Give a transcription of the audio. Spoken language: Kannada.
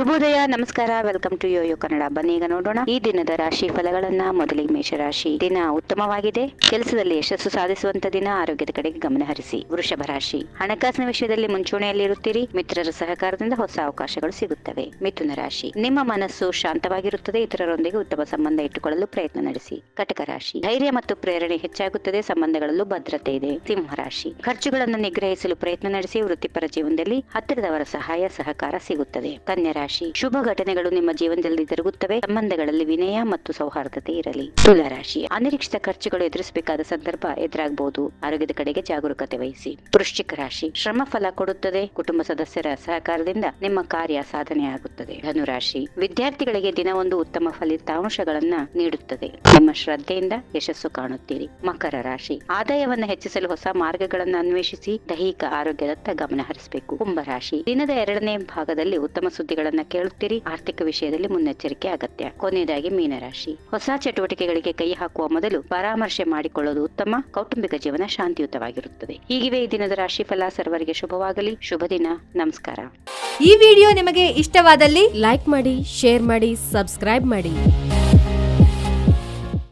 ಶುಭೋದಯ, ನಮಸ್ಕಾರ. Welcome to YoYo Kannada. ಬನ್ನಿ ಈಗ ನೋಡೋಣ ಈ ದಿನದ ರಾಶಿ ಫಲಗಳನ್ನ. ಮೊದಲಿಗೆ ಮೇಷರಾಶಿ. ದಿನ ಉತ್ತಮವಾಗಿದೆ. ಕೆಲಸದಲ್ಲಿ ಯಶಸ್ಸು ಸಾಧಿಸುವಂತ ದಿನ. ಆರೋಗ್ಯದ ಕಡೆಗೆ ಗಮನ ಹರಿಸಿ. ವೃಷಭ ರಾಶಿ. ಹಣಕಾಸಿನ ವಿಷಯದಲ್ಲಿ ಮುಂಚೂಣಿಯಲ್ಲಿರುತ್ತೀರಿ. ಮಿತ್ರರ ಸಹಕಾರದಿಂದ ಹೊಸ ಅವಕಾಶಗಳು ಸಿಗುತ್ತವೆ. ಮಿಥುನ ರಾಶಿ. ನಿಮ್ಮ ಮನಸ್ಸು ಶಾಂತವಾಗಿರುತ್ತದೆ. ಇತರರೊಂದಿಗೆ ಉತ್ತಮ ಸಂಬಂಧ ಇಟ್ಟುಕೊಳ್ಳಲು ಪ್ರಯತ್ನ ನಡೆಸಿ. ಕಟಕ ರಾಶಿ. ಧೈರ್ಯ ಮತ್ತು ಪ್ರೇರಣೆ ಹೆಚ್ಚಾಗುತ್ತದೆ. ಸಂಬಂಧಗಳಲ್ಲೂ ಭದ್ರತೆ ಇದೆ. ಸಿಂಹ ರಾಶಿ. ಖರ್ಚುಗಳನ್ನು ನಿಗ್ರಹಿಸಲು ಪ್ರಯತ್ನ ನಡೆಸಿ. ವೃತ್ತಿಪರ ಜೀವನದಲ್ಲಿ ಹತ್ತಿರದವರ ಸಹಾಯ ಸಹಕಾರ ಸಿಗುತ್ತದೆ. ಕನ್ಯಾ ರಾಶಿ. ಶುಭ ಘಟನೆಗಳು ನಿಮ್ಮ ಜೀವನದಲ್ಲಿ ಜರುಗುತ್ತವೆ. ಸಂಬಂಧಗಳಲ್ಲಿ ವಿನಯ ಮತ್ತು ಸೌಹಾರ್ದತೆ ಇರಲಿ. ತುಲಾ ರಾಶಿ. ಅನಿರೀಕ್ಷಿತ ಖರ್ಚುಗಳು ಎದುರಿಸಬೇಕಾದ ಸಂದರ್ಭ ಎದುರಾಗಬಹುದು. ಆರೋಗ್ಯದ ಕಡೆಗೆ ಜಾಗರೂಕತೆ ವಹಿಸಿ. ವೃಶ್ಚಿಕ ರಾಶಿ. ಶ್ರಮ ಫಲ ಕೊಡುತ್ತದೆ. ಕುಟುಂಬ ಸದಸ್ಯರ ಸಹಕಾರದಿಂದ ನಿಮ್ಮ ಕಾರ್ಯ ಸಾಧನೆ ಆಗುತ್ತದೆ. ಧನುರಾಶಿ. ವಿದ್ಯಾರ್ಥಿಗಳಿಗೆ ದಿನ ಒಂದು ಉತ್ತಮ ಫಲಿತಾಂಶಗಳನ್ನ ನೀಡುತ್ತದೆ. ನಿಮ್ಮ ಶ್ರದ್ಧೆಯಿಂದ ಯಶಸ್ಸು ಕಾಣುತ್ತೀರಿ. ಮಕರ ರಾಶಿ. ಆದಾಯವನ್ನು ಹೆಚ್ಚಿಸಲು ಹೊಸ ಮಾರ್ಗಗಳನ್ನು ಅನ್ವೇಷಿಸಿ. ದೈಹಿಕ ಆರೋಗ್ಯದತ್ತ ಗಮನ ಹರಿಸಬೇಕು. ಕುಂಭರಾಶಿ. ದಿನದ ಎರಡನೇ ಭಾಗದಲ್ಲಿ ಉತ್ತಮ ಸುದ್ದಿಗಳನ್ನ ಕೇಳುತ್ತೀರಿ. ಆರ್ಥಿಕ ವಿಷಯದಲ್ಲಿ ಮುನ್ನೆಚ್ಚರಿಕೆ ಅಗತ್ಯ. ಕೊನೆಯದಾಗಿ ಮೀನರಾಶಿ. ಹೊಸ ಚಟುವಟಿಕೆಗಳಿಗೆ ಕೈ ಹಾಕುವ ಮೊದಲು ಪರಾಮರ್ಶೆ ಮಾಡಿಕೊಳ್ಳುವುದು ಉತ್ತಮ. ಕೌಟುಂಬಿಕ ಜೀವನ ಶಾಂತಿಯುತವಾಗಿರುತ್ತದೆ. ಹೀಗಿವೆ ಈ ದಿನದ ರಾಶಿ ಫಲ. ಸರ್ವರಿಗೆ ಶುಭವಾಗಲಿ. ಶುಭ ದಿನ. ನಮಸ್ಕಾರ. ಈ ವಿಡಿಯೋ ನಿಮಗೆ ಇಷ್ಟವಾದಲ್ಲಿ ಲೈಕ್ ಮಾಡಿ, ಶೇರ್ ಮಾಡಿ, ಸಬ್ಸ್ಕ್ರೈಬ್ ಮಾಡಿ.